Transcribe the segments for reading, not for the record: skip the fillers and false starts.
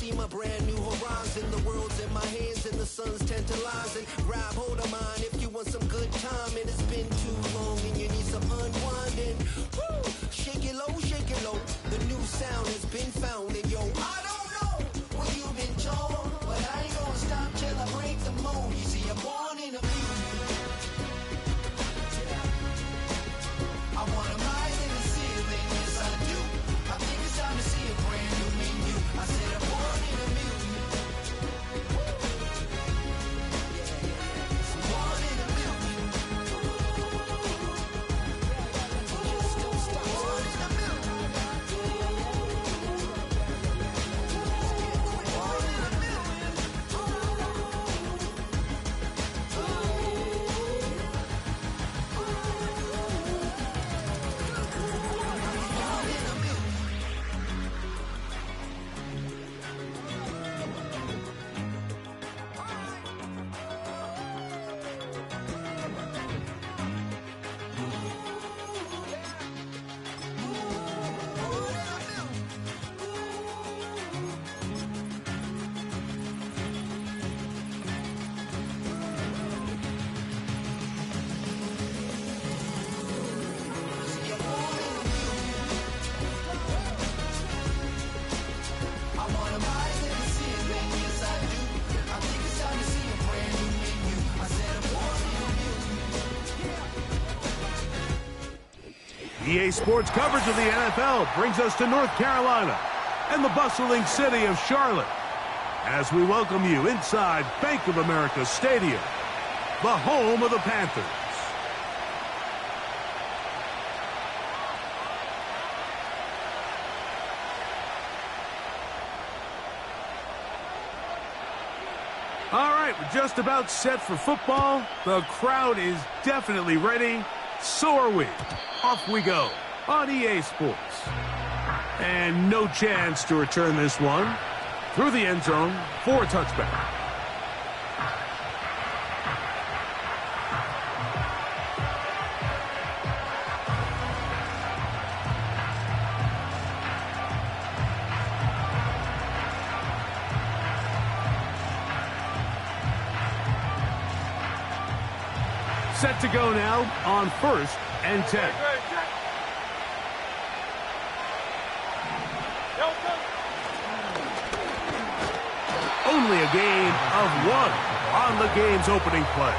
see my brand new horizon. The world's in my hands and the sun's tantalizing. Grab hold of mine if you want some good time. And it's been too long and you need some unwinding. Woo! Shake it low, shake it low. The new sound has been found. And yo, I don't know what you've been told, but I ain't gonna stop till I break the mold. You see, I'm born in a music. I wanna rise in the ceiling, yes I do. I think it's time to see a brand new menu. I said I'm born in a music. I'm born in a music. Just don't stop. Born in a music. Born in a music. I wanna rise in the ceiling, yes I do. I think it's time to see a brand new menu. I said I'm born in a music. EA Sports coverage of the NFL brings us to North Carolina and the bustling city of Charlotte as we welcome you inside Bank of America Stadium, the home of the Panthers. All right, we're just about set for football. The crowd is definitely ready. So are we. Off we go on EA Sports. And no chance to return this one through the end zone for a touchback. Set to go now on 1st and 10. Only a gain of 1 on the game's opening play.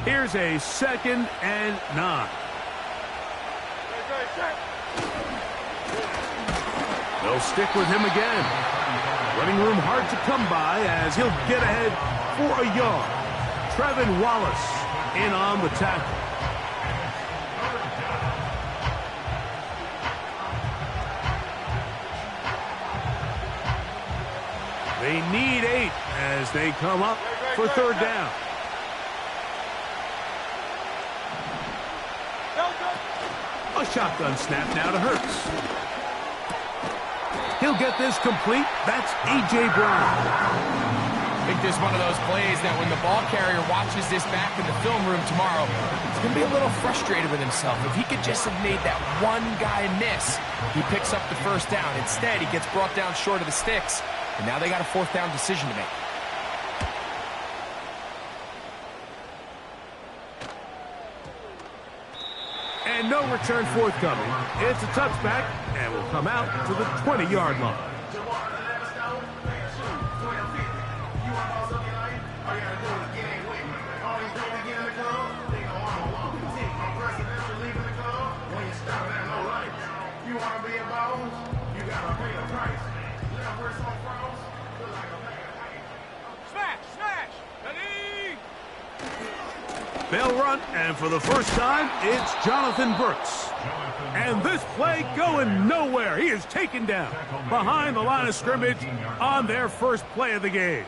Here's a 2nd and 9. They'll stick with him again. Running room hard to come by as he'll get ahead for a yard. Trevin Wallace in on the tackle. They need 8 as they come up for 3rd down. A shotgun snap now to Hurts. He'll get this complete. That's A.J. Brown. I think this is one of those plays that when the ball carrier watches this back in the film room tomorrow, he's going to be a little frustrated with himself. If he could just have made that one guy miss, he picks up the 1st down. Instead, he gets brought down short of the sticks, and now they got a 4th down decision to make. And no return forthcoming. It's a touchback, and will come out to the 20-yard line. They'll run, and for the first time, it's Jonathan Brooks. And this play going nowhere. He is taken down behind the line of scrimmage on their first play of the game.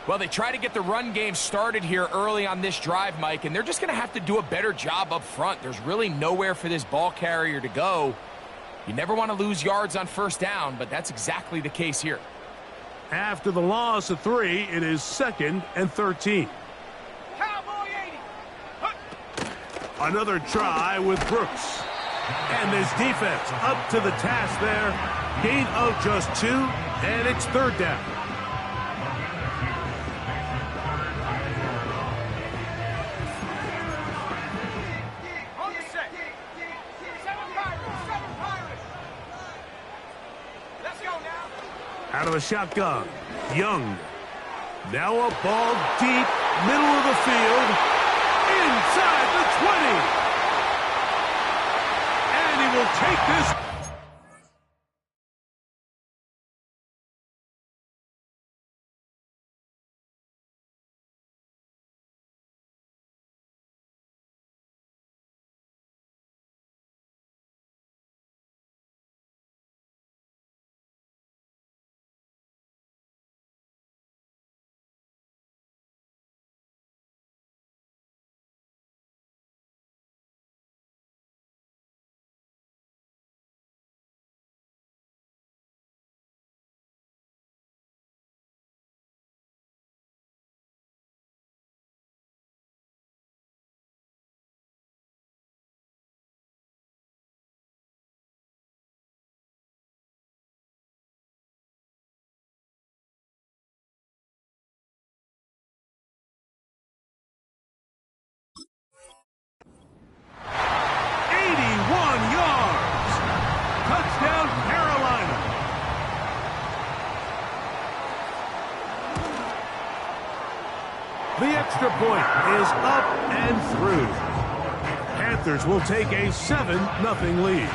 Well, they try to get the run game started here early on this drive, Mike, and they're just going to have to do a better job up front. There's really nowhere for this ball carrier to go. You never want to lose yards on first down, but that's exactly the case here. After the loss of 3, it is 2nd and 13. Cowboy 80. Another try with Brooks. And this defense up to the task there. Gain of just 2, and it's 3rd down. On the set. 7 Pirates. Let's go now. Out of the shotgun, Young. Now a ball deep, middle of the field, inside the 20. And he will take this. The extra point is up and through. Panthers will take a 7-0 lead.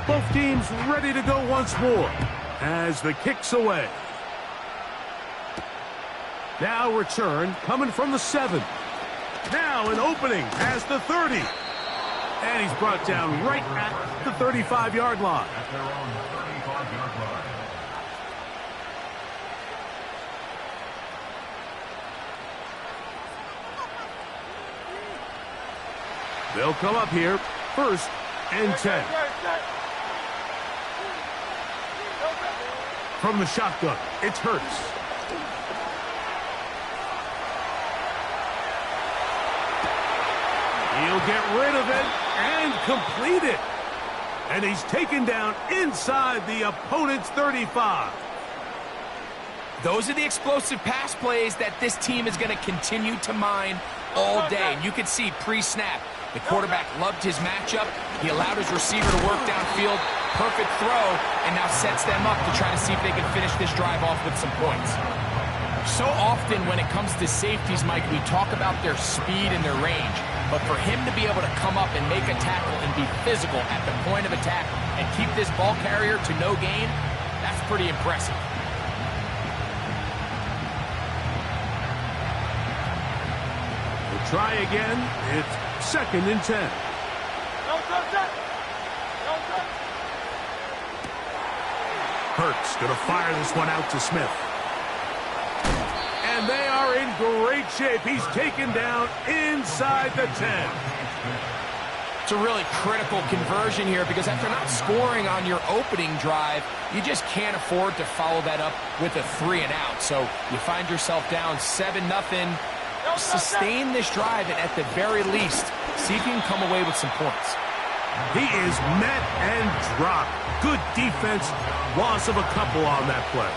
Both teams ready to go once more as the kick's away. Now return coming from the 7. Now an opening past the 30. And he's brought down right at the 35-yard line. They'll come up here, 1st and 10. From the shotgun, it's Hurts. He'll get rid of it and complete it. And he's taken down inside the opponent's 35. Those are the explosive pass plays that this team is going to continue to mine all day. And you can see pre-snap, the quarterback loved his matchup. He allowed his receiver to work downfield. Perfect throw, and now sets them up to try to see if they can finish this drive off with some points. So often when it comes to safeties, Mike, we talk about their speed and their range. But for him to be able to come up and make a tackle and be physical at the point of attack and keep this ball carrier to no gain, that's pretty impressive. We'll try again. It's 2nd and 10. Hurts going to fire this one out to Smith. And they are in great shape. He's taken down inside the 10. It's a really critical conversion here because after not scoring on your opening drive, you just can't afford to follow that up with a 3 and out. So you find yourself down 7-0. Sustain this drive and at the very least, see if you can come away with some points. He is met and dropped. Good defense. Loss of a couple on that play.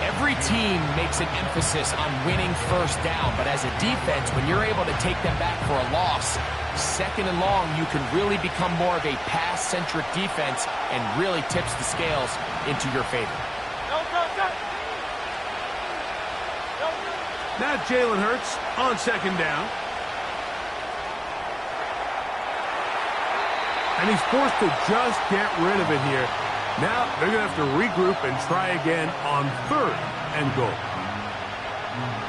Every team makes an emphasis on winning first down, but as a defense, when you're able to take them back for a loss, 2nd and long, you can really become more of a pass-centric defense and really tips the scales into your favor. Now Jalen Hurts on 2nd down. And he's forced to just get rid of it here. Now they're going to have to regroup and try again on 3rd and goal.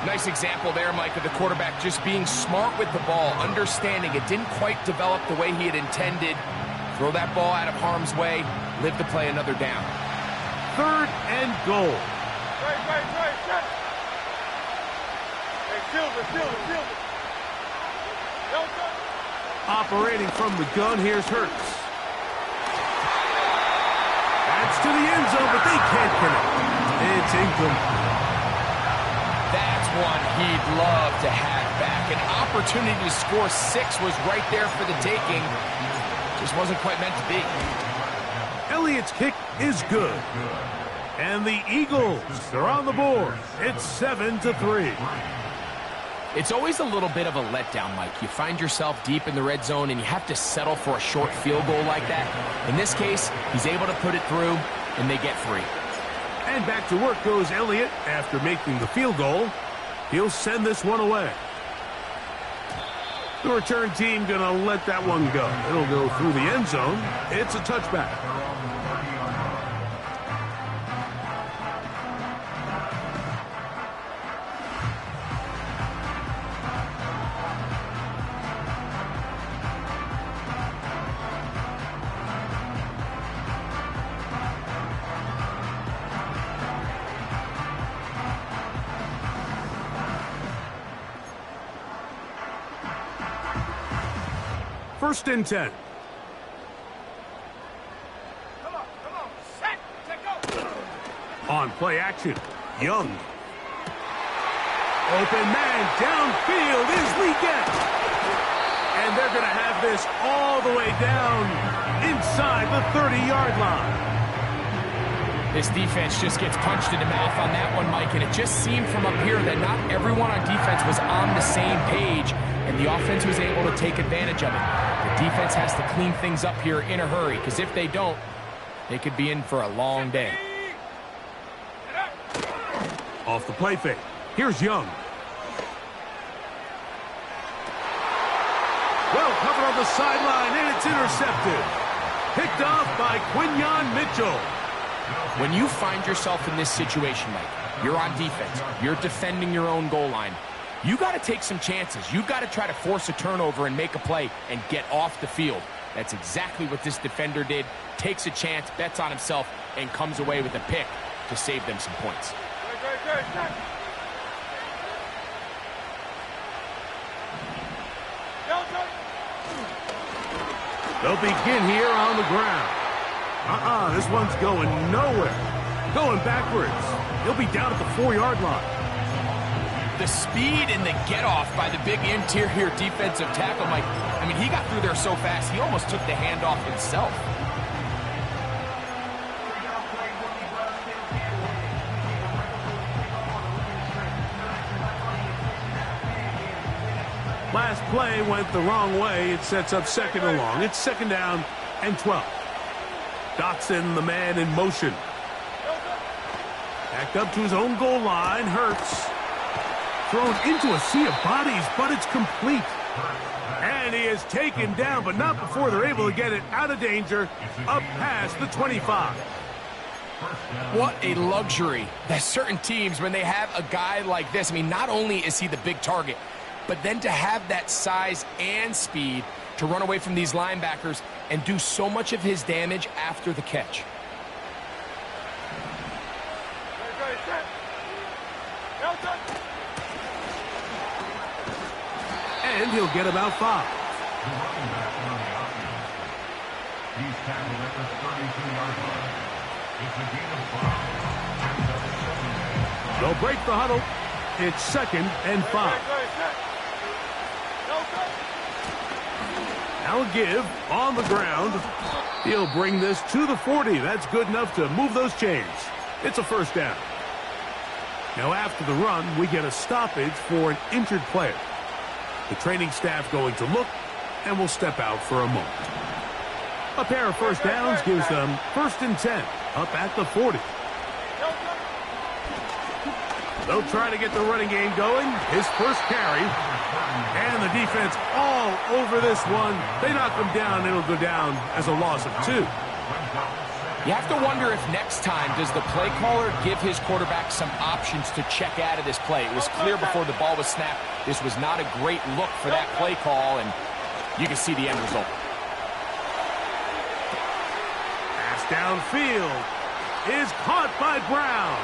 Nice example there, Mike, of the quarterback just being smart with the ball, understanding it didn't quite develop the way he had intended. Throw that ball out of harm's way, live to play another down. 3rd and goal. Right. Hey, Silver. Operating from the gun, here's Hurts. That's to the end zone, but they can't connect. It's incomplete. That's one he'd love to have back. An opportunity to score 6 was right there for the taking. Just wasn't quite meant to be. Elliott's kick is good. And the Eagles are on the board. It's 7-3. It's always a little bit of a letdown, Mike. You find yourself deep in the red zone and you have to settle for a short field goal like that. In this case, he's able to put it through, and they get 3. And back to work goes Elliott after making the field goal. He'll send this one away. The return team going to let that one go. It'll go through the end zone. It's a touchback. First and 10. Come on. Set. Go. On play action, Young. Open man downfield is Legette. And they're going to have this all the way down inside the 30-yard line. This defense just gets punched in the mouth on that one, Mike, and it just seemed from up here that not everyone on defense was on the same page, and the offense was able to take advantage of it. The defense has to clean things up here in a hurry, because if they don't, they could be in for a long day. Off the play fake. Here's Young. Well covered on the sideline, and it's intercepted. Picked off by Quinyon Mitchell. When you find yourself in this situation, Mike, you're on defense, you're defending your own goal line, you got to take some chances. You got to try to force a turnover and make a play and get off the field. That's exactly what this defender did. Takes a chance, bets on himself, and comes away with a pick to save them some points. They'll begin here on the ground. This one's going nowhere. Going backwards. He'll be down at the 4-yard line. The speed and the get-off by the big interior defensive tackle, Mike. I mean, he got through there so fast, he almost took the handoff himself. Last play went the wrong way. It sets up 2nd and long. It's 2nd down and 12. Dotson, the man in motion. Backed up to his own goal line. Hurts. Thrown into a sea of bodies, but it's complete. And he is taken down, but not before they're able to get it out of danger, up past the 25. What a luxury that certain teams, when they have a guy like this, I mean, not only is he the big target, but then to have that size and speed to run away from these linebackers and do so much of his damage after the catch. And he'll get about 5. He's tackled at the 32-yard line. It's a gain of 5. They'll break the huddle. It's 2nd and 5. Now give on the ground. He'll bring this to the 40. That's good enough to move those chains. It's a 1st down. Now after the run, we get a stoppage for an injured player. The training staff going to look and will step out for a moment. A pair of 1st downs gives them 1st and 10 up at the 40. They'll try to get the running game going. His first carry. And the defense all over this one. They knock him down. It'll go down as a loss of 2. You have to wonder if next time does the play caller give his quarterback some options to check out of this play. It was clear before the ball was snapped. This was not a great look for that play call, and you can see the end result. Pass Downfield is caught by Brown.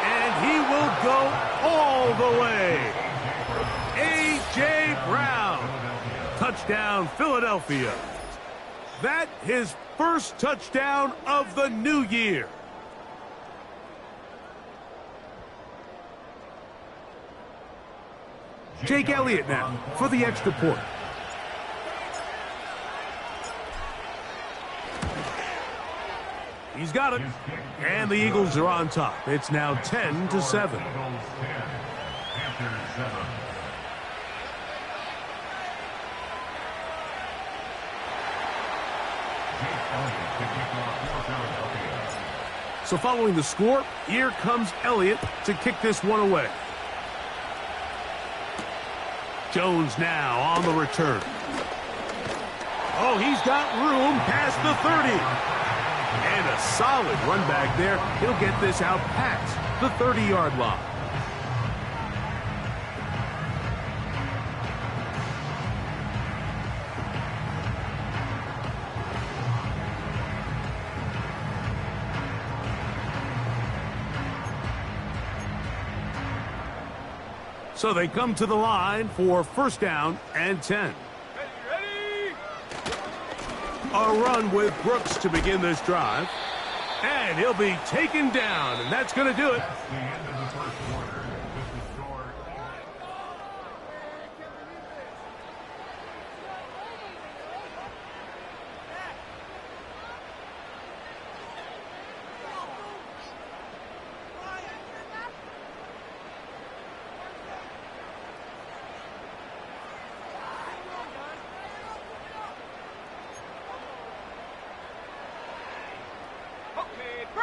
And he will go all the way. A.J. Brown. Touchdown, Philadelphia. That his first touchdown of the new year. Jake Elliott now for the extra point. He's got it. And the Eagles are on top. It's now 10-7. So following the score, here comes Elliott to kick this one away. Jones now on the return. Oh, he's got room past the 30. And a solid run back there. He'll get this out past the 30-yard line. So they come to the line for first down and 10. Ready? A run with Brooks to begin this drive. And he'll be taken down, and that's going to do it. That's the end of the first quarter. With the score.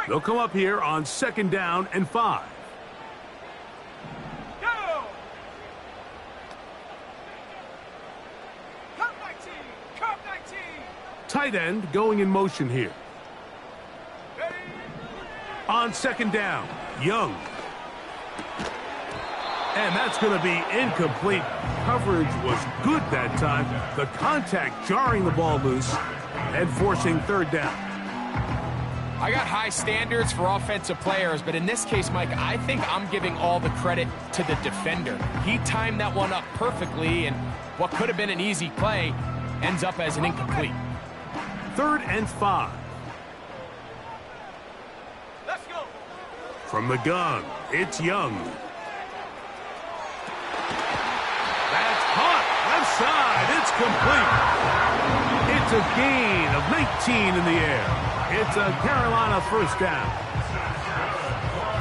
They'll come up here on second down and 5. Go! Come 19! Come 19! Tight end going in motion here. Ready? On second down, Young. And that's going to be incomplete. Coverage was good that time. The contact jarring the ball loose and forcing third down. I got high standards for offensive players, but in this case, Mike, I think I'm giving all the credit to the defender. He timed that one up perfectly, and what could have been an easy play ends up as an incomplete. Third and 5. Let's go! From the gun, it's Young. That's caught. Left side. It's complete. It's a gain of 19 in the air. It's a Carolina first down.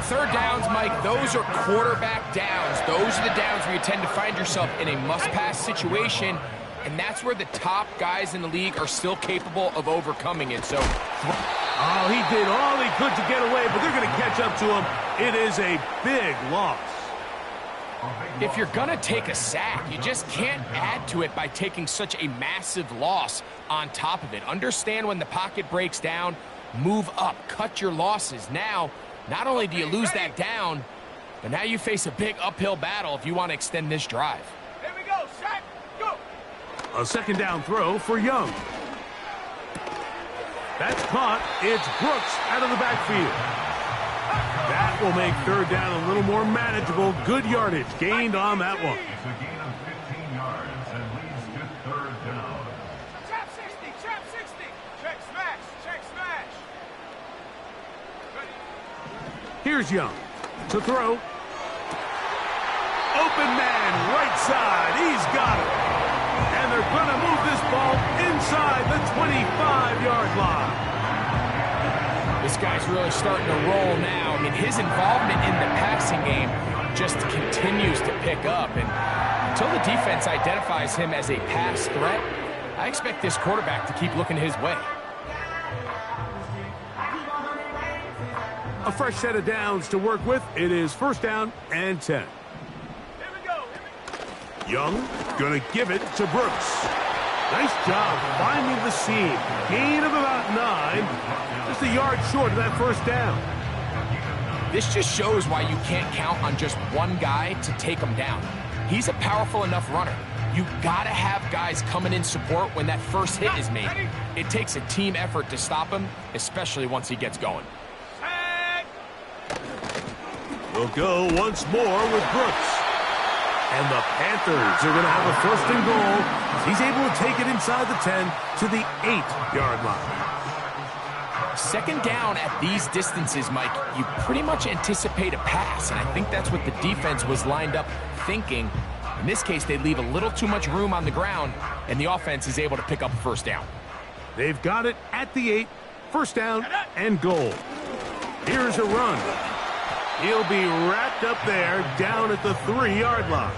Third downs, Mike, those are quarterback downs. Those are the downs where you tend to find yourself in a must-pass situation, and that's where the top guys in the league are still capable of overcoming it. So, oh, he did all he could to get away, but they're going to catch up to him. It is a big loss. if you're going to take a sack, you just can't add to it by taking such a massive loss on top of it. Understand when the pocket breaks down, move up, cut your losses. Now, not only do you lose that down, but now you face a big uphill battle if you want to extend this drive. Here we go, sack, go! A second down throw for Young. That's caught. It's Brooks out of the backfield. That will make third down a little more manageable. Good yardage gained on that one. It's a gain of 15 yards and leads to third down. Trap 60, trap 60. Check smash. Ready? Here's Young to throw. Open man, right side. He's got it. And they're going to move this ball inside the 25-yard line. This guy's really starting to roll now. I mean, his involvement in the passing game just continues to pick up. And until the defense identifies him as a pass threat, I expect this quarterback to keep looking his way. A fresh set of downs to work with. It is first down and 10. Here we go. Young going to give it to Brooks. Nice job finding the seam. Gain of about 9. Just a yard short of that first down. This just shows why you can't count on just one guy to take him down. He's a powerful enough runner. You gotta have guys coming in support when that first hit is made. It takes a team effort to stop him, especially once he gets going. We'll go once more with Brooks. And the Panthers are going to have a 1st and goal. He's able to take it inside the 10 to the 8-yard line. 2nd down at these distances, Mike, you pretty much anticipate a pass, and I think that's what the defense was lined up thinking. In this case, they leave a little too much room on the ground, and the offense is able to pick up a 1st down. They've got it at the 8, 1st down and goal. Here's a run. He'll be wrapped up there down at the 3-yard line.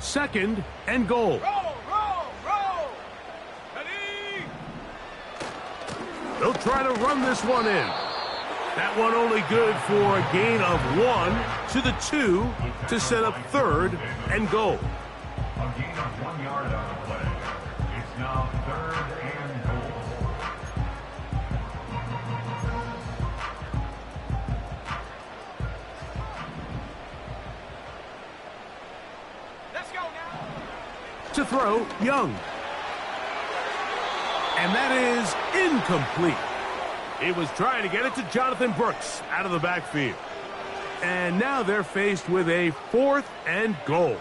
Second and goal. Roll. Ready. They'll try to run this one in. That one only good for a gain of 1 to the 2 to set up 3rd and goal. A gain of 1 yard on the play. It's now 3rd and goal. Let's go now. To throw, Young. And that is incomplete. He was trying to get it to Jonathan Brooks out of the backfield. And now they're faced with a 4th and goal.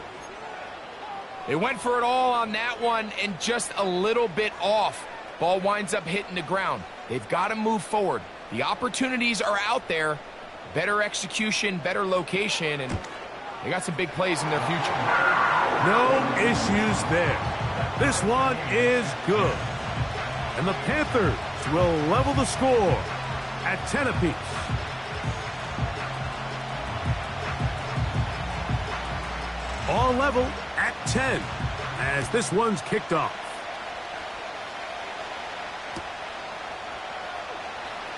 They went for it all on that one and just a little bit off. Ball winds up hitting the ground. They've got to move forward. The opportunities are out there. Better execution, better location, and they got some big plays in their future. No issues there. This one is good. And the Panthers will level the score at 10 apiece. All level at 10 as this one's kicked off.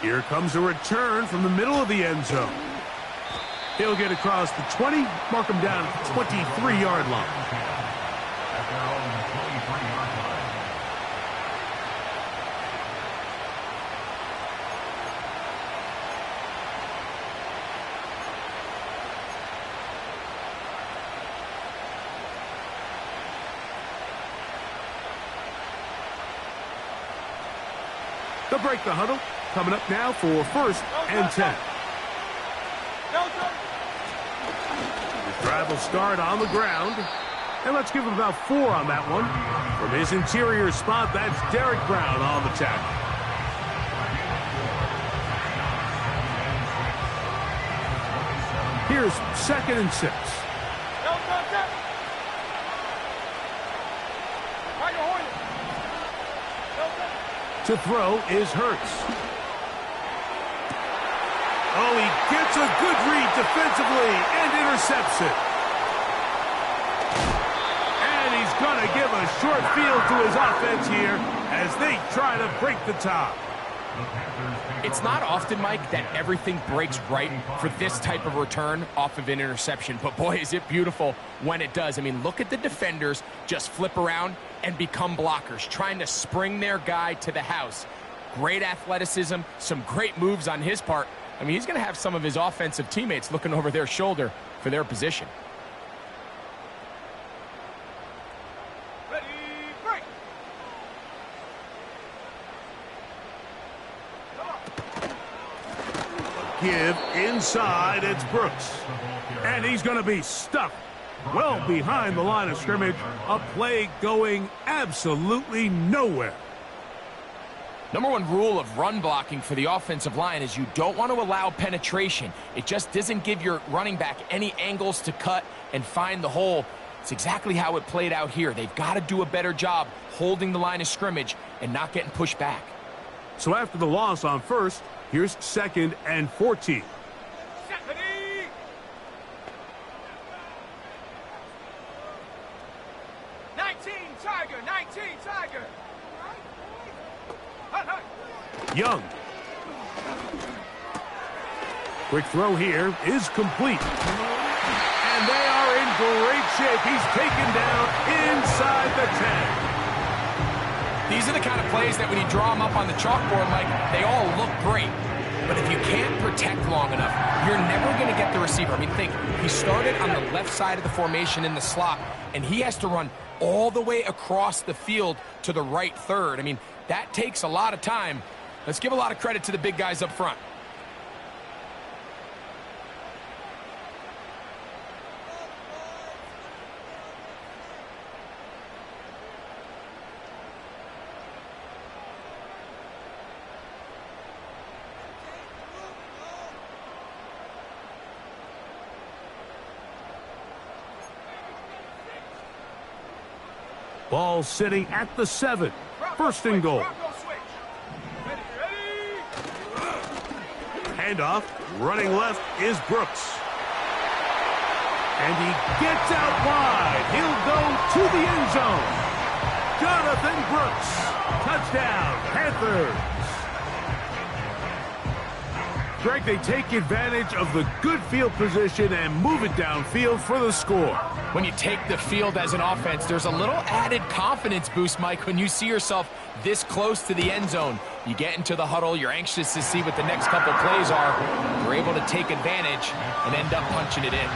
Here comes a return from the middle of the end zone. He'll get across the 20, mark him down at the 23-yard line. At their own 23-yard line. They'll break the huddle. Coming up now for 1st and 10. The drive will start on the ground. And let's give him about 4 on that one. From his interior spot, that's Derek Brown on the tackle. Here's 2nd and 6. To throw is Hurts. Oh, he gets a good read defensively and intercepts it. And he's going to give a short field to his offense here as they try to break the top. It's not often, Mike, that everything breaks right for this type of return off of an interception. But, boy, is it beautiful when it does. I mean, look at the defenders just flip around and become blockers, trying to spring their guy to the house. Great athleticism, some great moves on his part. I mean, he's going to have some of his offensive teammates looking over their shoulder for their position. Ready, break. Give inside, it's Brooks. And he's going to be stuck well behind the line of scrimmage. A play going absolutely nowhere. Number 1 rule of run blocking for the offensive line is you don't want to allow penetration. It just doesn't give your running back any angles to cut and find the hole. It's exactly how it played out here. They've got to do a better job holding the line of scrimmage and not getting pushed back. So after the loss on 1st, here's 2nd and 14. Ready. 19 Tiger. Young. Quick throw here is complete. great shape. He's taken down inside the 10. These are the kind of plays that when you draw them up on the chalkboard, Mike, they all look great. But if you can't protect long enough, you're never going to get the receiver. I mean, think, he started on the left side of the formation in the slot, and he has to run all the way across the field to the right third. I mean, that takes a lot of time. Let's give a lot of credit to the big guys up front. Ball sitting at the 7. First and goal. Handoff. Running left is Brooks. And he gets out wide. He'll go to the end zone. Jonathan Brooks. Touchdown, Panthers. Greg, they take advantage of the good field position and move it downfield for the score. When you take the field as an offense, there's a little added confidence boost, Mike, when you see yourself this close to the end zone. You get into the huddle, you're anxious to see what the next couple plays are. You're able to take advantage and end up punching it in.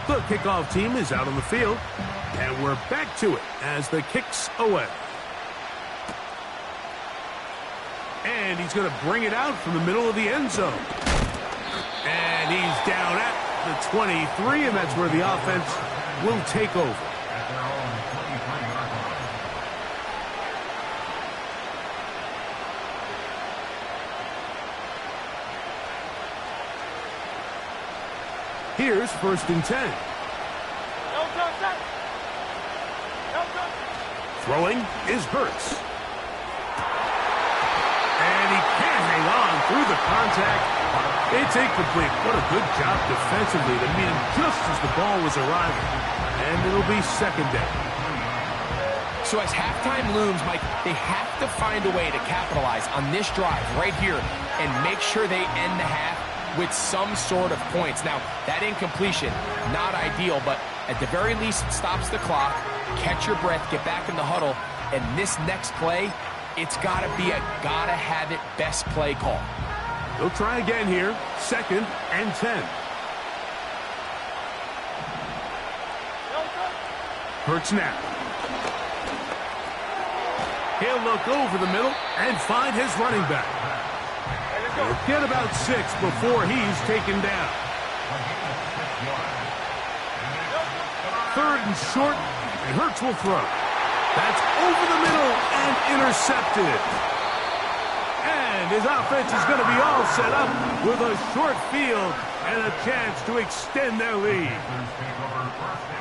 The kickoff team is out on the field, and we're back to it as the kick's away. And he's going to bring it out from the middle of the end zone. And he's down at the 23, and that's where the offense will take over. At their own 23-yard line. Here's first and 10. Throwing is Hurts. And he can't hang on through the contact. It's incomplete. What a good job defensively to meet him just as the ball was arriving. And it'll be second down. So as halftime looms, Mike, they have to find a way to capitalize on this drive right here and make sure they end the half with some sort of points. Now, that incompletion, not ideal, but at the very least, it stops the clock. Catch your breath, get back in the huddle, and this next play, it's got to be a gotta-have-it best play call. They'll try again here, second and 10. Hurts now. He'll look over the middle and find his running back. He'll get about 6 before he's taken down. Third and short, and Hurts will throw. That's over the middle and intercepted. And his offense is going to be all set up with a short field and a chance to extend their lead.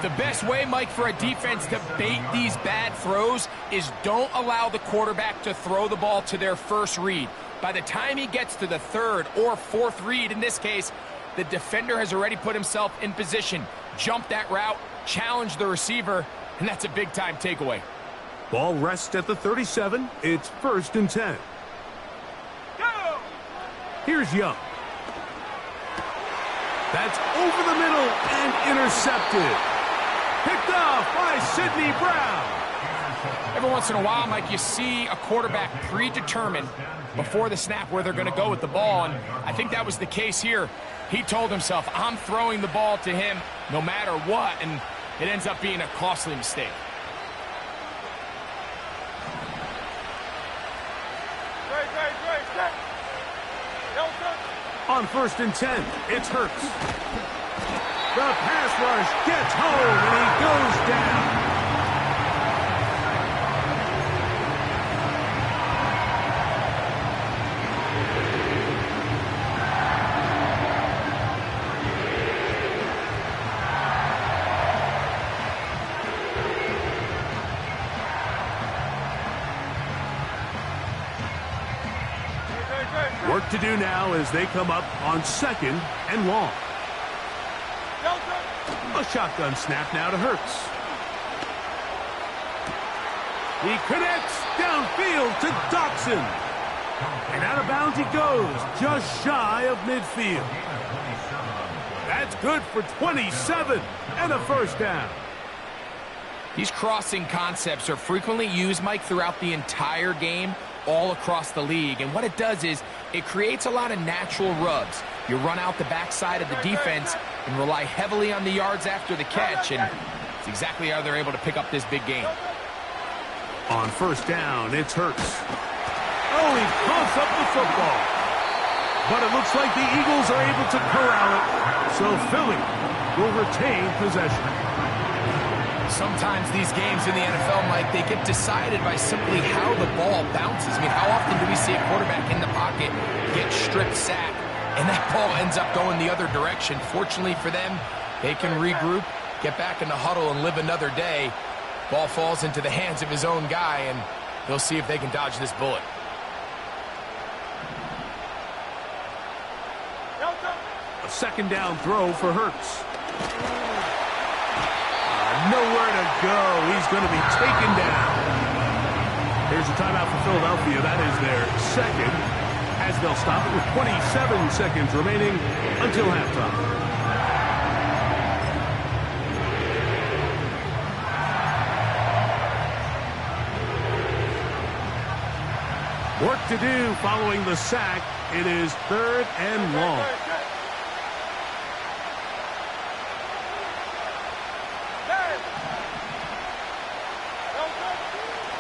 The best way, Mike, for a defense to bait these bad throws is don't allow the quarterback to throw the ball to their first read. By the time he gets to the third or fourth read, in this case, the defender has already put himself in position, jumped that route, challenged the receiver, and that's a big-time takeaway. Ball rests at the 37. It's first and 10. Go! Here's Young. That's over the middle and intercepted. Picked off by Sidney Brown. Every once in a while, Mike, you see a quarterback predetermined before the snap where they're going to go with the ball, and I think that was the case here. He told himself, I'm throwing the ball to him no matter what, and it ends up being a costly mistake. On first and 10, it's Hurts. The pass rush gets home, and he goes down. Work to do now as they come up on second and long. A shotgun snap now to Hurts. He connects downfield to Dotson. And out of bounds he goes, just shy of midfield. That's good for 27 and a first down. These crossing concepts are frequently used, Mike, throughout the entire game, all across the league. And what it does is it creates a lot of natural rubs. You run out the backside of the defense and rely heavily on the yards after the catch, and it's exactly how they're able to pick up this big game. On first down, it's Hurts. Oh, he coughs up the football. But it looks like the Eagles are able to corral it, so Philly will retain possession. Sometimes these games in the NFL, Mike, they get decided by simply how the ball bounces. I mean, how often do we see a quarterback in the pocket get stripped sack, and that ball ends up going the other direction? Fortunately for them, they can regroup, get back in the huddle, and live another day. Ball falls into the hands of his own guy, and they'll see if they can dodge this bullet. A second down throw for Hurts. Nowhere to go. He's going to be taken down. Here's a timeout for Philadelphia. That is their second, as they'll stop it with 27 seconds remaining until halftime. Work to do following the sack. It is third and long.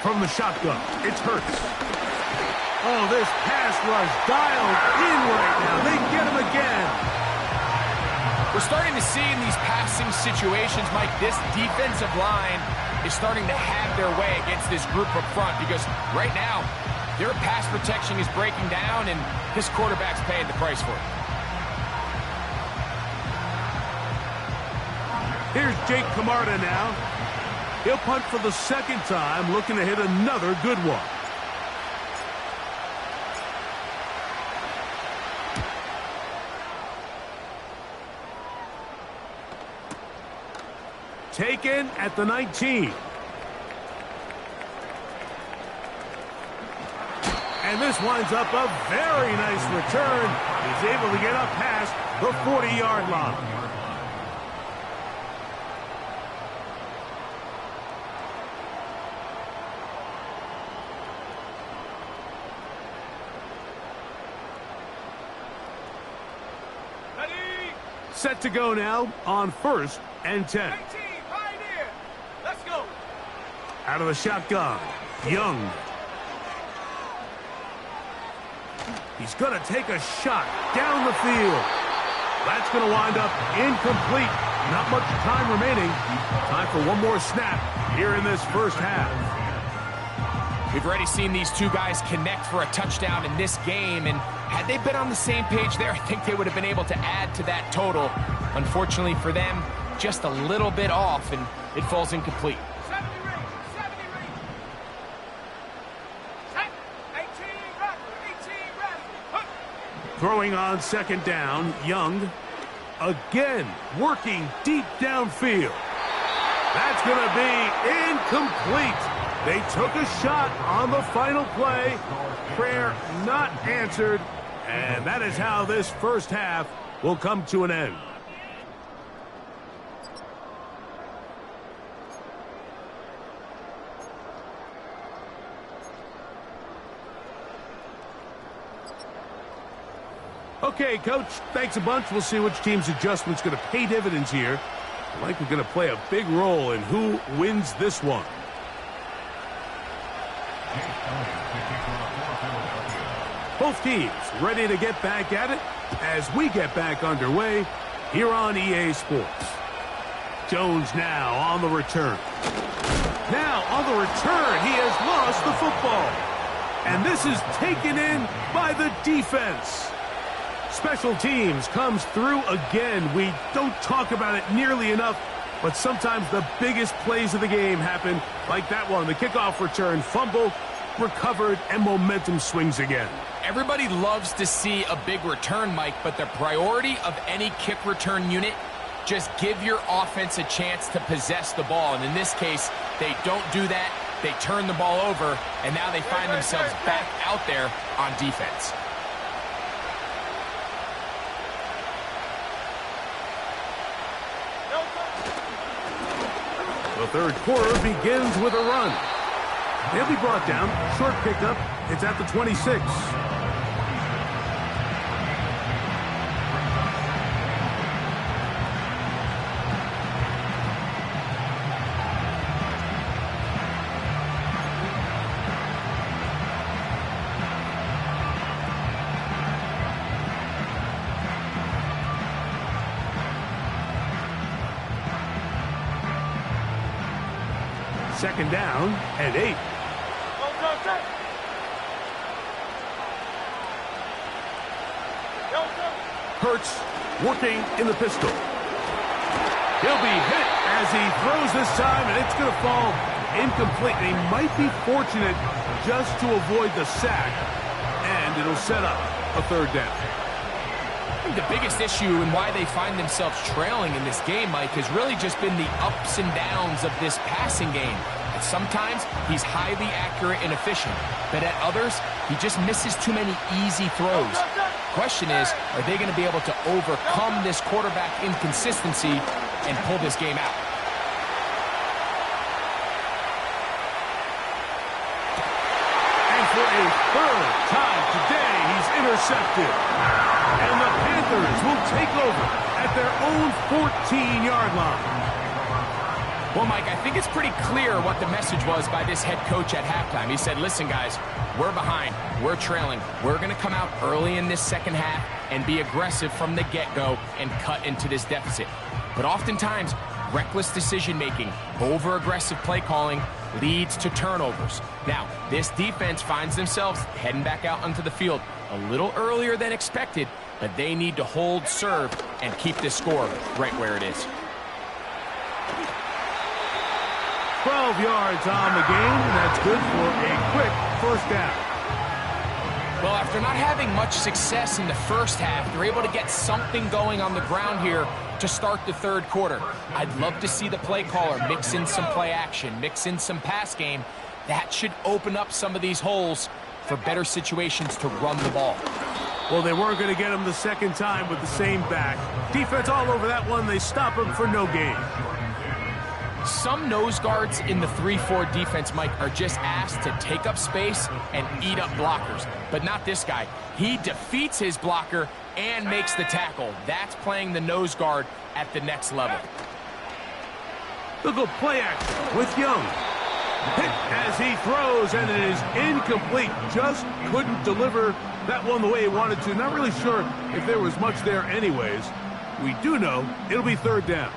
From the shotgun, it's Hurts. Oh, this pass rush dialed in right now. They get him again. We're starting to see in these passing situations, Mike, this defensive line is starting to have their way against this group up front, because right now, their pass protection is breaking down, and this quarterback's paying the price for it. Here's Jake Camarda now. He'll punt for the second time, looking to hit another good one. Taken at the 19. And this winds up a very nice return. He's able to get up past the 40-yard line. Set to go now on 1st and 10. Let's go. Out of the shotgun, Young. He's going to take a shot down the field. That's going to wind up incomplete. Not much time remaining. Time for one more snap here in this first half. We've already seen these two guys connect for a touchdown in this game, and had they been on the same page there, I think they would have been able to add to that total. Unfortunately for them, just a little bit off, and it falls incomplete. 70 ring. Set. 18 ready. Throwing on second down, Young. Again, working deep downfield. That's going to be incomplete. They took a shot on the final play. Prayer not answered. And that is how this first half will come to an end. Okay, Coach, thanks a bunch. We'll see which team's adjustment's going to pay dividends here. I like we're going to play a big role in who wins this one. Both teams ready to get back at it as we get back underway here on EA Sports. Jones now on the return. Now on the return, he has lost the football. And this is taken in by the defense. Special teams comes through again. We don't talk about it nearly enough, but sometimes the biggest plays of the game happen like that one. The kickoff return, fumble, recovered, and momentum swings again. Everybody loves to see a big return, Mike, but the priority of any kick return unit, just give your offense a chance to possess the ball. And in this case, they don't do that. They turn the ball over, and now they find themselves back out there on defense. The third quarter begins with a run. They'll be brought down. Short pickup. It's at the 26. Second down and 8. Hurts working in the pistol. He'll be hit as he throws this time, and it's going to fall incomplete. They might be fortunate just to avoid the sack, and it'll set up a third down. I think the biggest issue and why they find themselves trailing in this game, Mike, has really just been the ups and downs of this passing game. And sometimes he's highly accurate and efficient, but at others, he just misses too many easy throws. Question is, are they going to be able to overcome this quarterback inconsistency and pull this game out? And for a third time today, he's intercepted. And the Panthers will take over at their own 14-yard line. Well, Mike, I think it's pretty clear what the message was by this head coach at halftime. He said, listen, guys, we're behind. We're trailing. We're going to come out early in this second half and be aggressive from the get-go and cut into this deficit. But oftentimes, reckless decision-making, over-aggressive play calling leads to turnovers. Now, this defense finds themselves heading back out onto the field a little earlier than expected, but they need to hold serve and keep this score right where it is. 12 yards on the game, and that's good for a quick first down. Well, after not having much success in the first half, they're able to get something going on the ground here to start the third quarter. I'd love to see the play caller mix in some play action, mix in some pass game. That should open up some of these holes for better situations to run the ball. Well, they weren't going to get him the second time with the same back. Defense all over that one. They stop him for no gain. Some nose guards in the 3-4 defense, Mike, are just asked to take up space and eat up blockers. But not this guy. He defeats his blocker and makes the tackle. That's playing the nose guard at the next level. They'll go play action with Young. Hit as he throws, and it is incomplete. Just couldn't deliver that one the way he wanted to. Not really sure if there was much there anyways. We do know it'll be third down.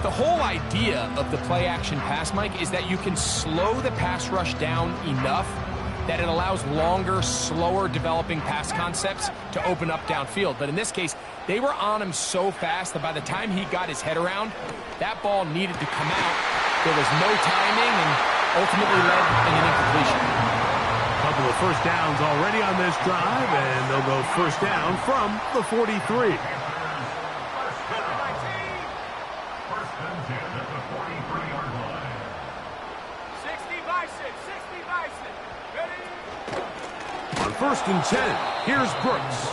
The whole idea of the play-action pass, Mike, is that you can slow the pass rush down enough that it allows longer, slower developing pass concepts to open up downfield. But in this case, they were on him so fast that by the time he got his head around, that ball needed to come out. There was no timing and ultimately led in an incompletion. A couple of first downs already on this drive, and they'll go first down from the 43. First and 10. Here's Brooks.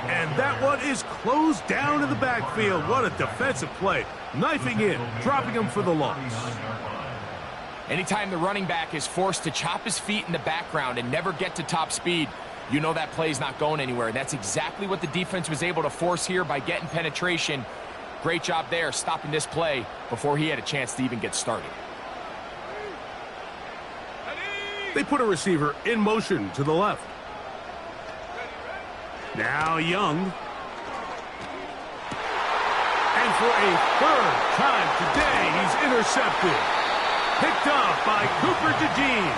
And that one is closed down in the backfield. What a defensive play. Knifing in, dropping him for the loss. Anytime the running back is forced to chop his feet in the background and never get to top speed, you know that play's not going anywhere. That's exactly what the defense was able to force here by getting penetration. Great job there, stopping this play before he had a chance to even get started. They put a receiver in motion to the left. Now Young. And for a third time today, he's intercepted. Picked off by Cooper DeJean.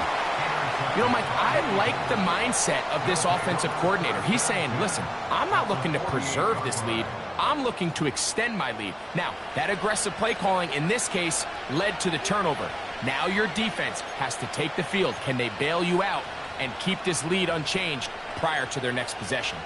You know, Mike, I like the mindset of this offensive coordinator. He's saying, listen, I'm not looking to preserve this lead. I'm looking to extend my lead. Now, that aggressive play calling in this case led to the turnover. Now your defense has to take the field. Can they bail you out and keep this lead unchanged prior to their next possession?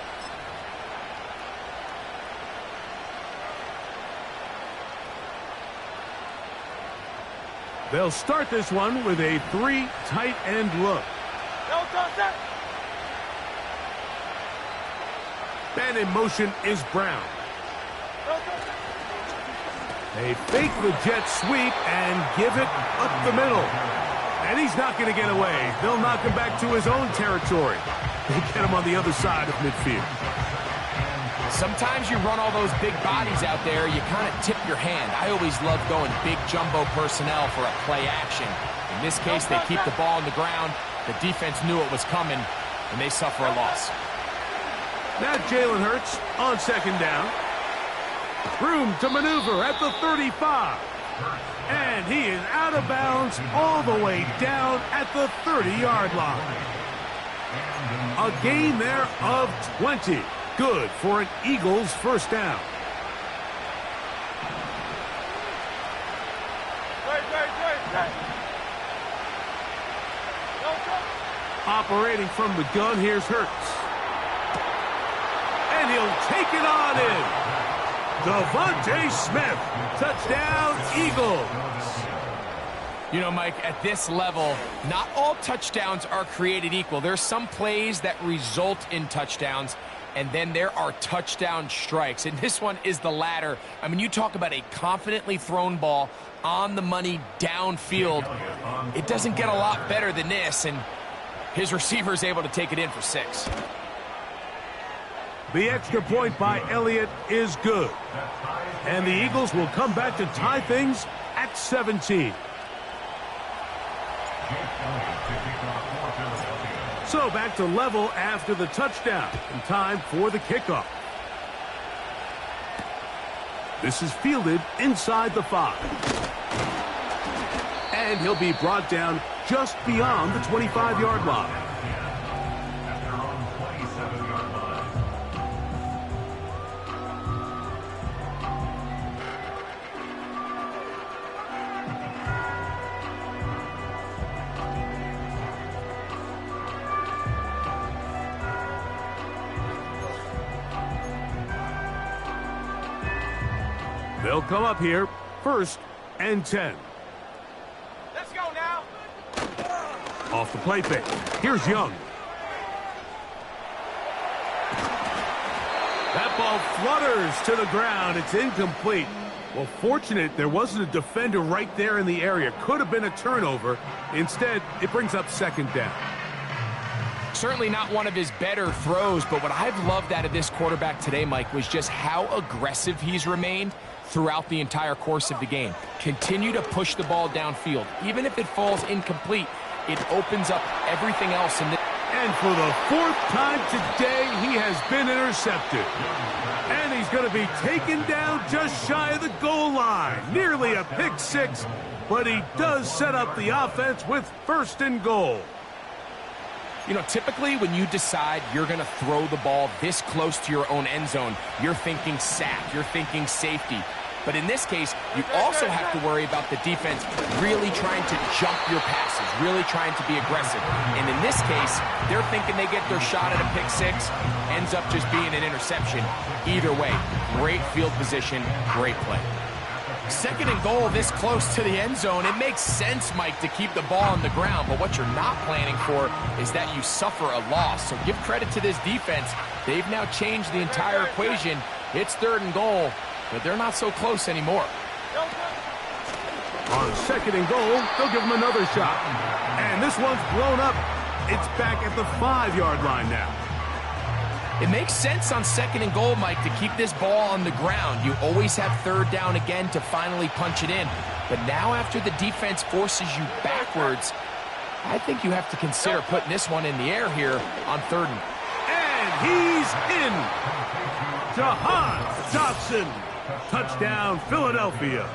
They'll start this one with a 3 tight end look. And in motion is Brown. They fake the jet sweep and give it up the middle. And he's not going to get away. They'll knock him back to his own territory. They get him on the other side of midfield. Sometimes you run all those big bodies out there, you kind of tip your hand. I always love going big jumbo personnel for a play action. In this case, they keep the ball on the ground. The defense knew it was coming, and they suffer a loss. Now Jalen Hurts on second down. Room to maneuver at the 35. And he is out of bounds all the way down at the 30-yard line. A gain there of 20. Good for an Eagles first down. Operating from the gun, here's Hurts. And he'll take it on in. Devontae Smith. Touchdown, Eagles. You know, Mike, at this level, not all touchdowns are created equal. There's some plays that result in touchdowns, and then there are touchdown strikes. And this one is the latter. I mean, you talk about a confidently thrown ball on the money downfield. It doesn't get a lot better than this, and his receiver is able to take it in for 6. The extra point by Elliott is good. And the Eagles will come back to tie things at 17. So back to level after the touchdown. And time for the kickoff. This is fielded inside the 5. And he'll be brought down just beyond the 25-yard line. They'll come up here, 1st and 10. Let's go now. Off the play fake. Here's Young. That ball flutters to the ground. It's incomplete. Well, fortunate there wasn't a defender right there in the area. Could have been a turnover. Instead, it brings up 2nd down. Certainly not one of his better throws, but what I've loved out of this quarterback today, Mike, was just how aggressive he's remained throughout the entire course of the game. Continue to push the ball downfield. Even if it falls incomplete, it opens up everything else. And for the 4th time today, he has been intercepted. And he's going to be taken down just shy of the goal line. Nearly a pick 6, but he does set up the offense with 1st and goal. You know, typically when you decide you're going to throw the ball this close to your own end zone, you're thinking sack, you're thinking safety. But in this case, you also have to worry about the defense really trying to jump your passes, really trying to be aggressive. And in this case, they're thinking they get their shot at a pick 6, ends up just being an interception. Either way, great field position, great play. 2nd and goal this close to the end zone. It makes sense, Mike, to keep the ball on the ground, but what you're not planning for is that you suffer a loss. So give credit to this defense. They've now changed the entire equation. It's 3rd and goal, but they're not so close anymore. On 2nd and goal, they'll give him another shot. And this one's blown up. It's back at the 5-yard line now. It makes sense on 2nd and goal, Mike, to keep this ball on the ground. You always have 3rd down again to finally punch it in. But now after the defense forces you backwards, I think you have to consider putting this one in the air here on 3rd. And he's in. Jahan Dotson. Touchdown, Philadelphia.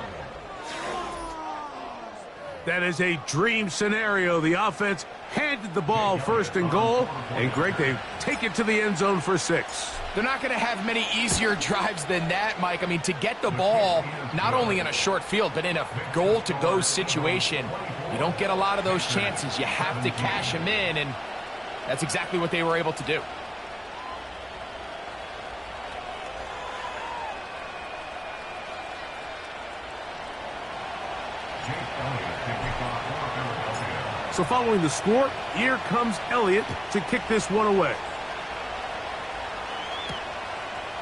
That is a dream scenario. The offense handed the ball 1st and goal, and Greg, they take it to the end zone for 6. They're not going to have many easier drives than that, Mike. I mean, to get the ball, not only in a short field, but in a goal-to-go situation, you don't get a lot of those chances. You have to cash them in, and that's exactly what they were able to do. Jake Elliott picking So following the score, here comes Elliott to kick this one away.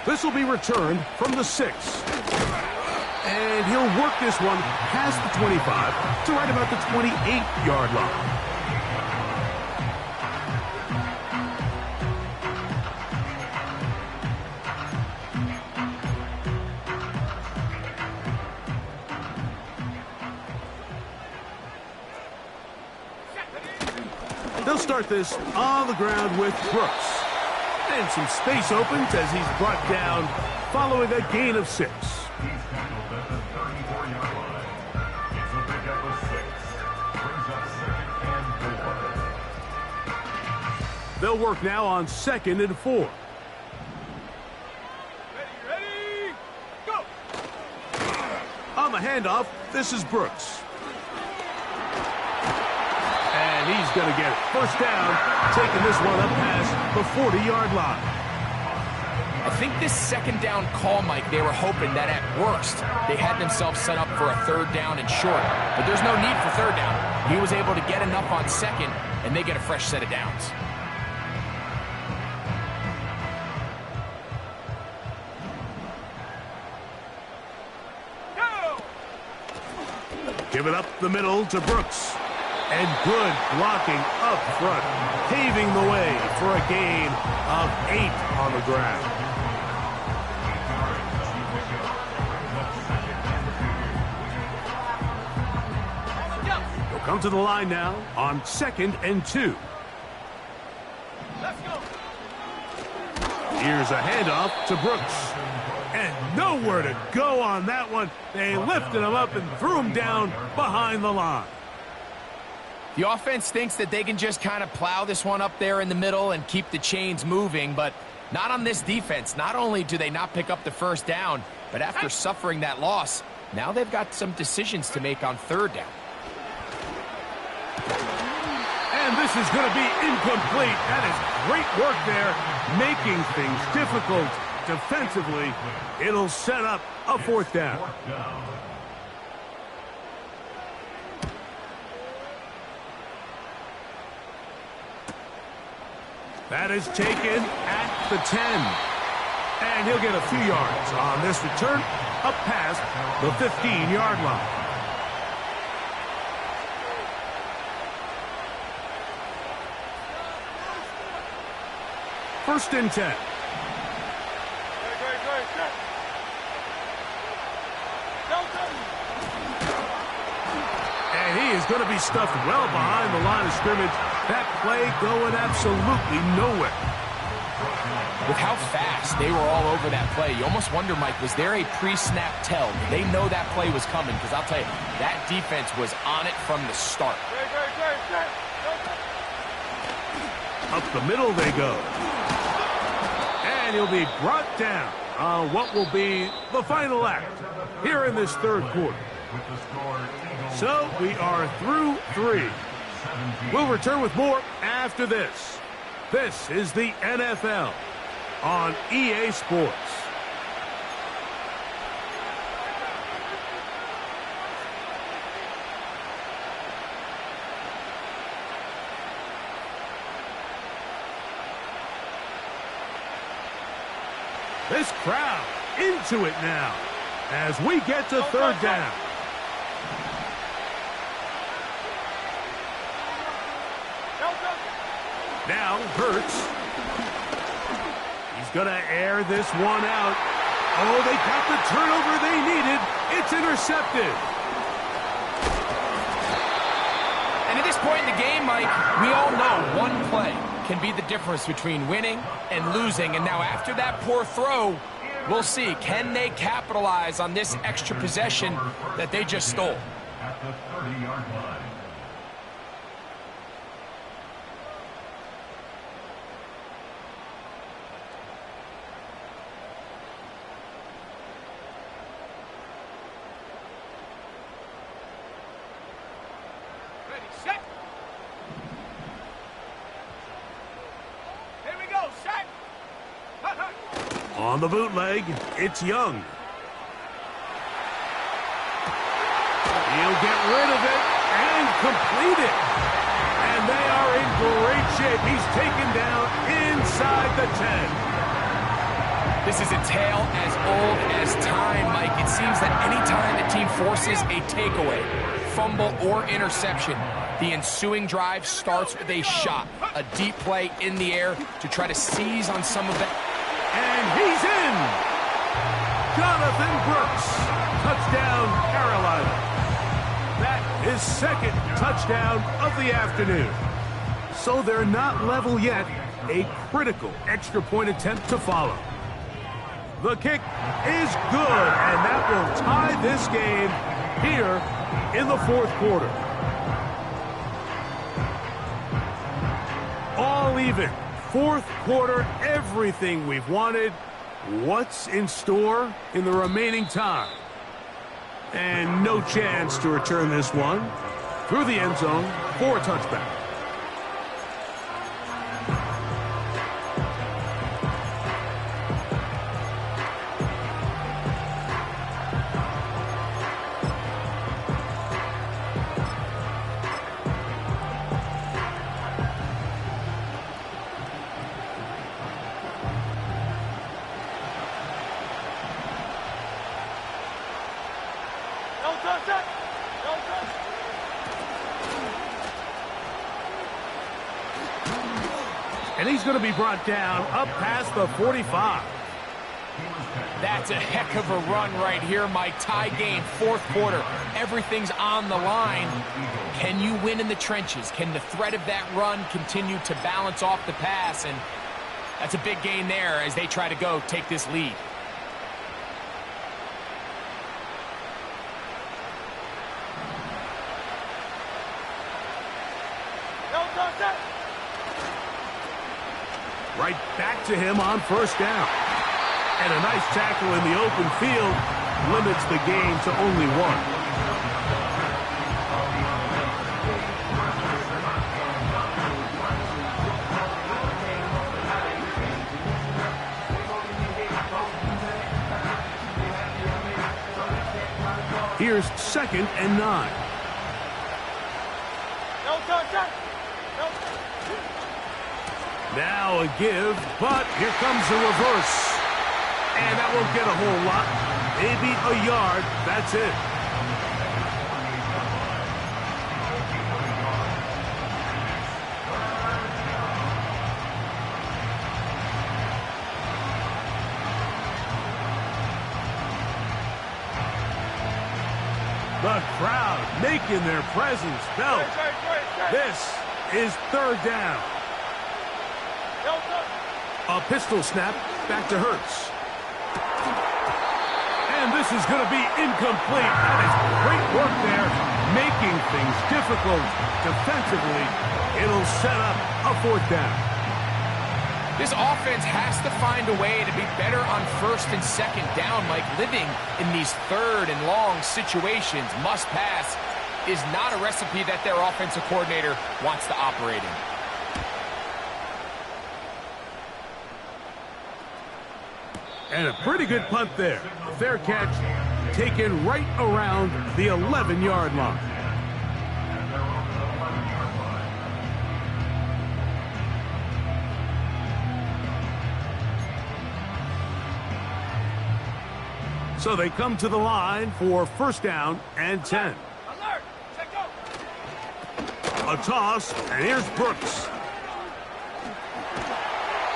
This will be returned from the 6. And he'll work this one past the 25 to right about the 28-yard line. They'll start this on the ground with Brooks. And some space opens as he's brought down following a gain of 6. He's tackled at the 34-yard line. It's a pickup of 6. Brings up 2nd and 4. They'll work now on 2nd and 4. Ready, go! On the handoff, this is Brooks. And he's going to get it. First down, taking this one up past the 40-yard line. I think this 2nd down call, Mike, they were hoping that at worst they had themselves set up for a 3rd down and short. But there's no need for 3rd down. He was able to get enough on 2nd, and they get a fresh set of downs. Go! Give it up the middle to Brooks. And good blocking up front, paving the way for a gain of 8 on the ground. They'll come to the line now on 2nd and 2. Let's go! Here's a handoff to Brooks. And nowhere to go on that one. They lifted him up and threw him down behind the line. The offense thinks that they can just kind of plow this one up there in the middle and keep the chains moving, but not on this defense. Not only do they not pick up the 1st down, but after suffering that loss, now they've got some decisions to make on 3rd down. And this is going to be incomplete. That is great work there, making things difficult defensively. It'll set up a 4th down. That is taken at the 10. And he'll get a few yards on this return up past the 15-yard line. First and 10. And he is going to be stuffed well behind the line of scrimmage. That play going absolutely nowhere. With how fast they were all over that play, you almost wonder, Mike, was there a pre-snap tell? Did they know that play was coming? Because I'll tell you, that defense was on it from the start. Up the middle they go. And he'll be brought down on what will be the final act here in this 3rd quarter. So we are through 3. We'll return with more after this. This is the NFL on EA Sports. This crowd into it now as we get to 3rd down. Now Hurts. He's going to air this one out. Oh, they got the turnover they needed. It's intercepted. And at this point in the game, Mike, we all know one play can be the difference between winning and losing. And now after that poor throw, we'll see. Can they capitalize on this extra possession that they just stole? At the 30-yard line. Ready, set! Here we go, set! On the bootleg, it's Young. He'll get rid of it and complete it. And they are in great shape. He's taken down inside the 10. This is a tale as old as time, Mike. It seems that any time the team forces a takeaway, fumble, or interception, the ensuing drive starts with a shot, a deep play in the air to try to seize on some of that. And he's in! Jonathan Brooks, touchdown Carolina. That is second touchdown of the afternoon. So they're not level yet. A critical extra point attempt to follow. The kick is good, and that will tie this game here in the fourth quarter. All even. Fourth quarter, everything we've wanted. What's in store in the remaining time? And no chance to return this one through the end zone for a touchback. And he's going to be brought down up past the 45. That's a heck of a run right here, Mike. Tie game, fourth quarter. Everything's on the line. Can you win in the trenches? Can the threat of that run continue to balance off the pass? And that's a big gain there as they try to go take this lead. Right back to him on first down. And a nice tackle in the open field limits the gain to only one. Here's 2nd and 9. Now a give, but here comes the reverse. And that won't get a whole lot. Maybe a yard, that's it. The crowd making their presence felt. This is 3rd down. A pistol snap back to Hurts. And this is going to be incomplete. That is great work there, making things difficult defensively. It'll set up a 4th down. This offense has to find a way to be better on 1st and 2nd down, Mike. Living in these 3rd and long situations, must pass, is not a recipe that their offensive coordinator wants to operate in. And a pretty good punt there. Fair catch, taken right around the 11-yard line. So they come to the line for 1st down and 10. A toss, and here's Brooks.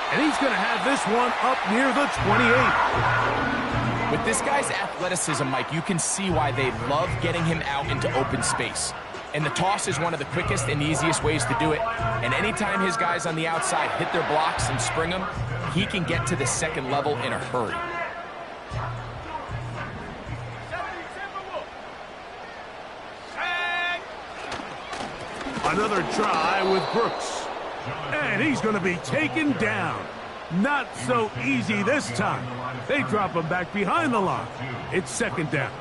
And he's going to have this one up near the 28. With this guy's athleticism, Mike, you can see why they love getting him out into open space. And the toss is one of the quickest and easiest ways to do it. And anytime his guys on the outside hit their blocks and spring them, he can get to the 2nd level in a hurry. Another try with Brooks. And he's going to be taken down. Not so easy this time. They drop him back behind the line. It's 2nd down.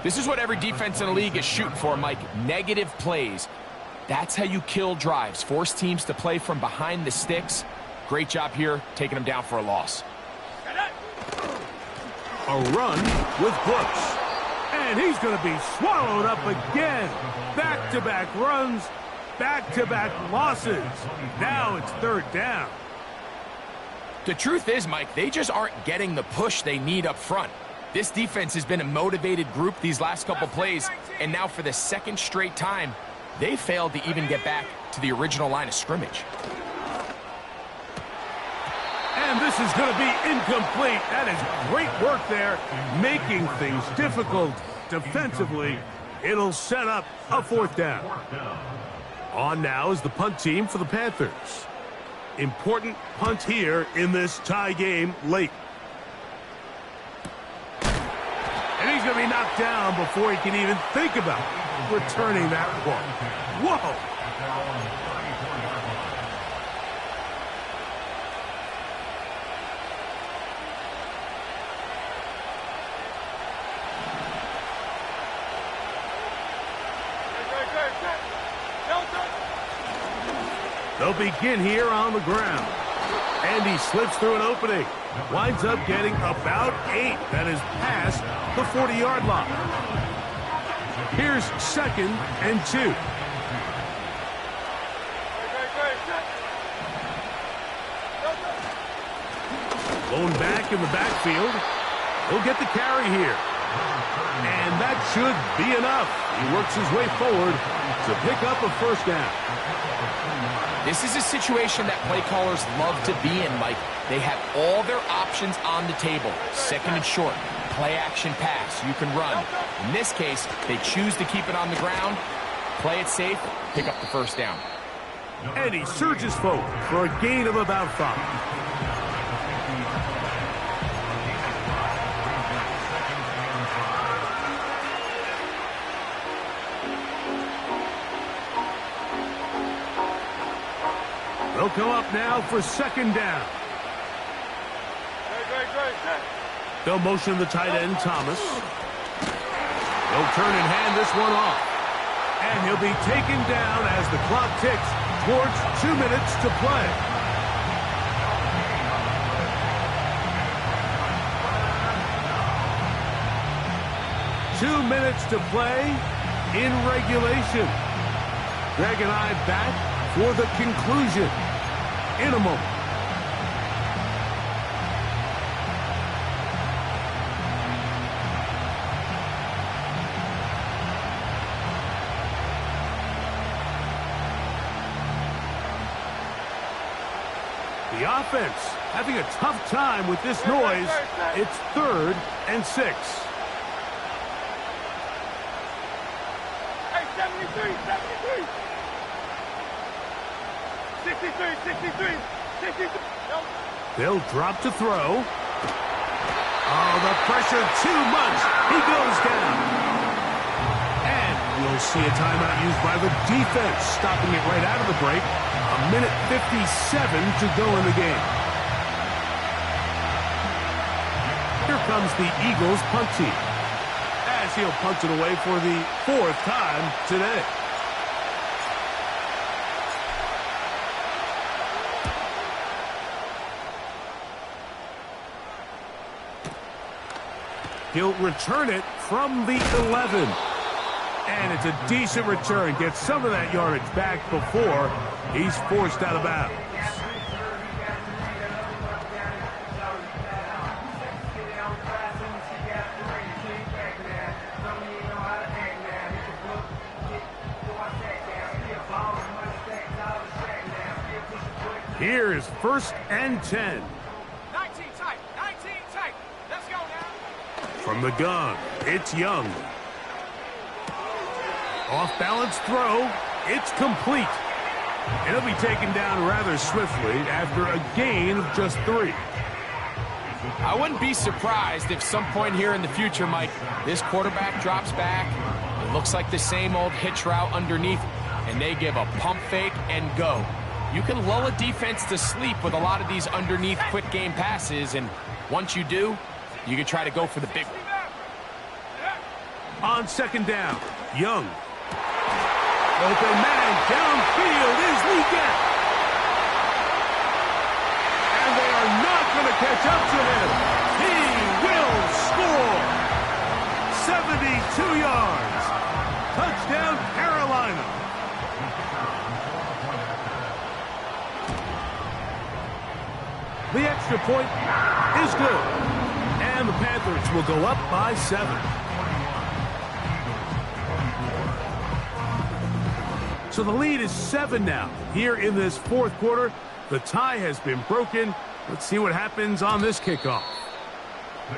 This is what every defense in the league is shooting for, Mike. Negative plays. That's how you kill drives. Force teams to play from behind the sticks. Great job here, taking them down for a loss. A run with Brooks. And he's going to be swallowed up again. Back-to-back runs. back-to-back losses. Now it's third down. The truth is, Mike, they just aren't getting the push they need up front. This defense has been a motivated group these last couple plays, and now for the second straight time, they failed to even get back to the original line of scrimmage. And this is going to be incomplete. That is great work there, making things difficult defensively. It'll set up a fourth down. On now is the punt team for the Panthers. Important punt here in this tie game late. And he's going to be knocked down before he can even think about returning that one. Whoa! They'll begin here on the ground. And he slips through an opening. Winds up getting about 8. That is past the 40-yard line. Here's 2nd and 2. Blown back in the backfield. He'll get the carry here. And that should be enough. He works his way forward to pick up a first down. This is a situation that play callers love to be in, Mike. They have all their options on the table. 2nd and short, play action pass, you can run. In this case, they choose to keep it on the ground, play it safe, pick up the first down. And he surges forward for a gain of about 5. They'll come up now for 2nd down. They'll motion the tight end, Thomas. They'll turn and hand this one off. And he'll be taken down as the clock ticks towards 2 minutes to play. Two minutes to play in regulation. Greg and I back for the conclusion in a moment. The offense having a tough time with this noise. It's 3rd and 6. Hey, 73, 73. 63. They'll drop to throw. Oh, the pressure too much. He goes down. And we'll see a timeout used by the defense, stopping it right out of the break. A minute 57 to go in the game. Here comes the Eagles punt team, as he'll punt it away for the 4th time today. He'll return it from the 11. And it's a decent return. Gets some of that yardage back before he's forced out of bounds. Here is 1st and 10. 19 tight. Let's go now. From the gun, it's Young. Off-balance throw. It's complete. And he'll be taken down rather swiftly after a gain of just 3. I wouldn't be surprised if some point here in the future, Mike, this quarterback drops back. It looks like the same old hitch route underneath, and they give a pump fake and go. You can lull a defense to sleep with a lot of these underneath quick game passes, and once you do, you can try to go for the big one. On 2nd down, Young. Open man downfield is Leggett. And they are not going to catch up to him. He will score. 72 yards. Touchdown, Carolina. extra point is good. And the Panthers will go up by 7. So the lead is 7 now. Here in this fourth quarter, the tie has been broken. Let's see what happens on this kickoff.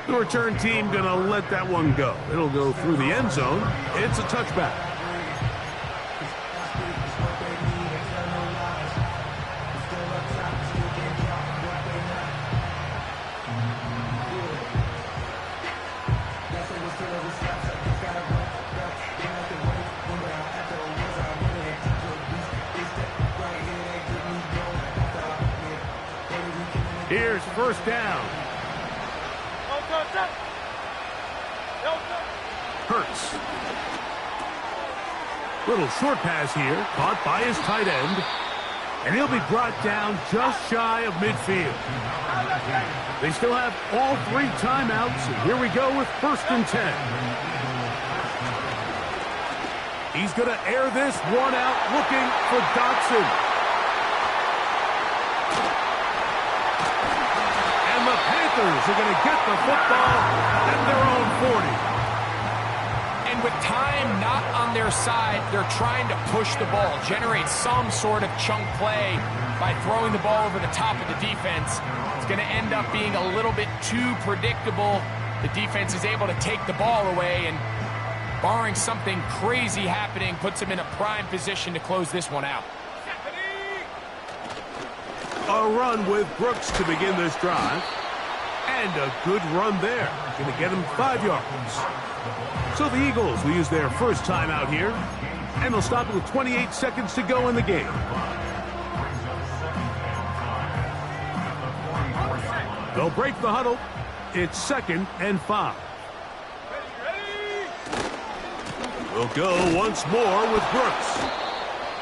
The return team going to let that one go. It'll go through the end zone. It's a touchback. Here's first down. Hurts. Little short pass here, caught by his tight end. And he'll be brought down just shy of midfield. They still have all 3 timeouts, and here we go with first and 10. He's going to air this one out, looking for Dotson. And the Panthers are going to get the football at their own 40. And with time not on their side, they're trying to push the ball, generate some sort of chunk play by throwing the ball over the top of the defense. It's going to end up being a little bit too predictable. The defense is able to take the ball away, and barring something crazy happening, puts them in a prime position to close this one out. A run with Brooks to begin this drive. And a good run there. Going to get him 5 yards. So the Eagles will use their first timeout here. And they'll stop with 28 seconds to go in the game. They'll break the huddle. It's 2nd and 5. We'll go once more with Brooks.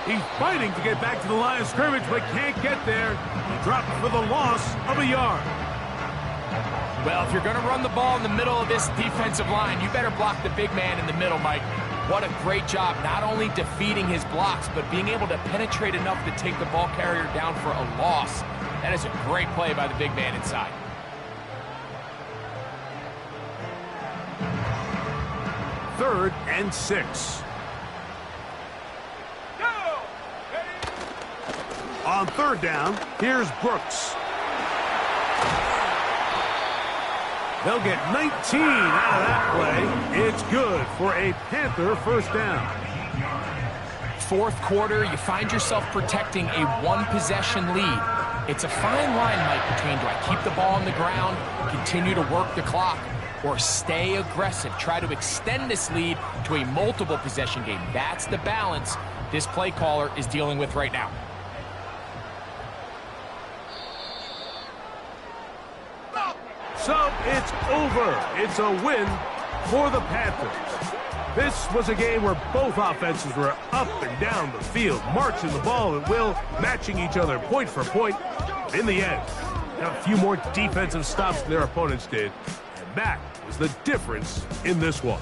He's fighting to get back to the line of scrimmage, but can't get there. He dropped for the loss of a yard. Well, if you're going to run the ball in the middle of this defensive line, you better block the big man in the middle, Mike. What a great job, not only defeating his blocks, but being able to penetrate enough to take the ball carrier down for a loss. That is a great play by the big man inside. Third and 6. On third down, here's Brooks. They'll get 19 out of that play. It's good for a Panther first down. Fourth quarter, you find yourself protecting a one-possession lead. It's a fine line, Mike, between do I keep the ball on the ground, continue to work the clock, or stay aggressive, try to extend this lead to a multiple possession game. That's the balance this play caller is dealing with right now. So it's over. It's a win for the Panthers. This was a game where both offenses were up and down the field, marching the ball at will, matching each other point for point. In the end, a few more defensive stops than their opponents did, and that was the difference in this one.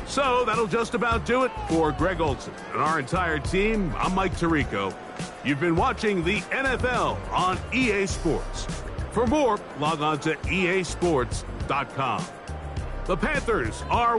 So that'll just about do it for Greg Olsen and our entire team. I'm Mike Tirico. You've been watching the NFL on EA Sports. For more, log on to easports.com. The Panthers are